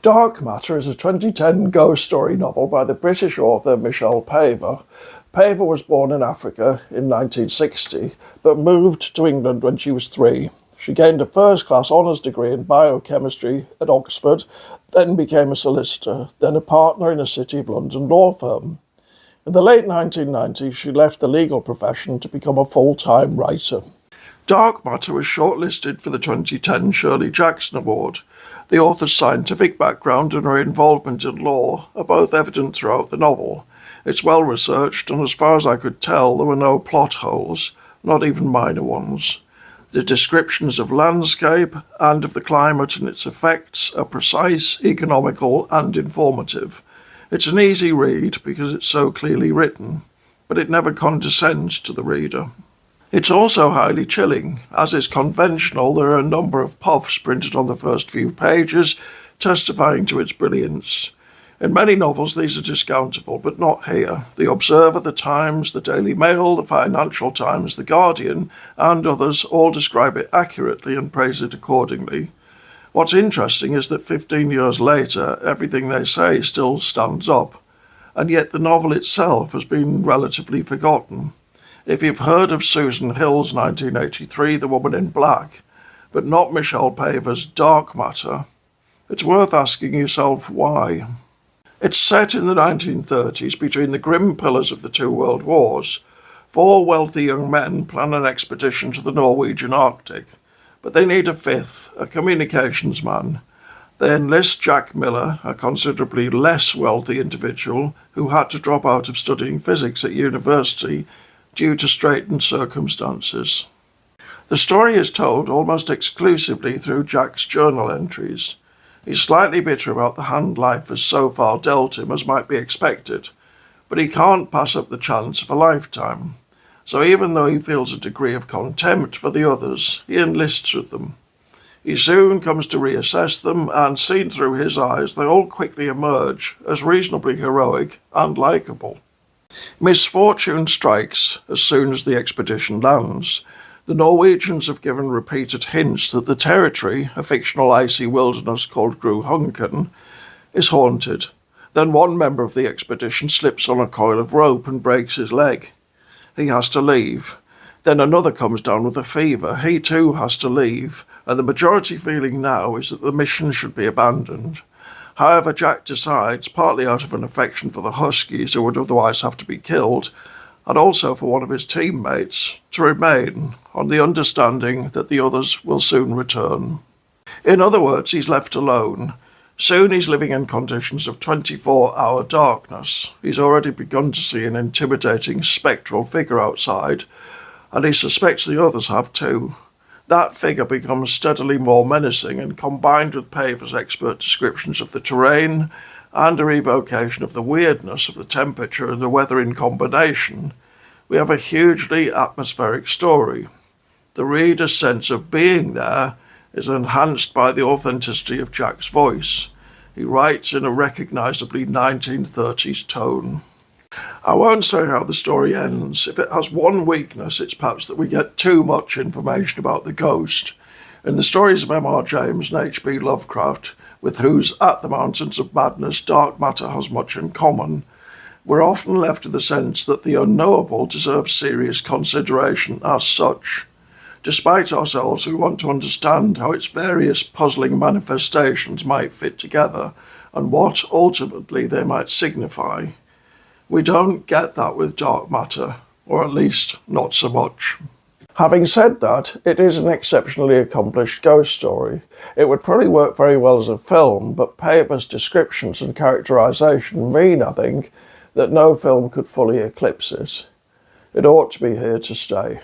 Dark Matter is a 2010 ghost story novel by the British author Michelle Paver. Paver was born in Africa in 1960, but moved to England when she was 3. She gained a first-class honours degree in biochemistry at Oxford, then became a solicitor, then a partner in a City of London law firm. In the late 1990s, she left the legal profession to become a full-time writer. Dark Matter was shortlisted for the 2010 Shirley Jackson Award. The author's scientific background and her involvement in law are both evident throughout the novel. It's well researched, and as far as I could tell, there were no plot holes, not even minor ones. The descriptions of landscape and of the climate and its effects are precise, economical, and informative. It's an easy read because it's so clearly written, but it never condescends to the reader. It's also highly chilling. As is conventional, there are a number of puffs printed on the first few pages, testifying to its brilliance. In many novels, these are discountable, but not here. The Observer, The Times, The Daily Mail, The Financial Times, The Guardian, and others all describe it accurately and praise it accordingly. What's interesting is that 15 years later, everything they say still stands up, and yet the novel itself has been relatively forgotten. If you've heard of Susan Hill's 1983 The Woman in Black, but not Michelle Paver's Dark Matter, it's worth asking yourself why. It's set in the 1930s between the grim pillars of the 2 world wars. 4 wealthy young men plan an expedition to the Norwegian Arctic, but they need a 5th, a communications man. They enlist Jack Miller, a considerably less wealthy individual who had to drop out of studying physics at university due to straitened circumstances. The story is told almost exclusively through Jack's journal entries. He's slightly bitter about the hand life has so far dealt him, as might be expected, but he can't pass up the chance of a lifetime. So even though he feels a degree of contempt for the others, he enlists with them. He soon comes to reassess them, and seen through his eyes, they all quickly emerge as reasonably heroic and likeable. Misfortune strikes as soon as the expedition lands. The Norwegians have given repeated hints that the territory, a fictional icy wilderness called Grühunken, is haunted. Then one member of the expedition slips on a coil of rope and breaks his leg. He has to leave. Then another comes down with a fever. He too has to leave, and the majority feeling now is that the mission should be abandoned. However, Jack decides, partly out of an affection for the Huskies who would otherwise have to be killed, and also for one of his teammates, to remain, on the understanding that the others will soon return. In other words, he's left alone. Soon he's living in conditions of 24-hour darkness. He's already begun to see an intimidating spectral figure outside, and he suspects the others have too. That figure becomes steadily more menacing, and combined with Paver's expert descriptions of the terrain and a evocation of the weirdness of the temperature and the weather in combination, we have a hugely atmospheric story. The reader's sense of being there is enhanced by the authenticity of Jack's voice. He writes in a recognisably 1930s tone. I won't say how the story ends. If it has one weakness, it's perhaps that we get too much information about the ghost. In the stories of M.R. James and H.P. Lovecraft, with whose At the Mountains of Madness Dark Matter has much in common, we're often left with the sense that the unknowable deserves serious consideration as such. Despite ourselves, we want to understand how its various puzzling manifestations might fit together and what, ultimately, they might signify. We don't get that with Dark Matter, or at least not so much. Having said that, it is an exceptionally accomplished ghost story. It would probably work very well as a film, but Paver's descriptions and characterisation mean, I think, that no film could fully eclipse it. It ought to be here to stay.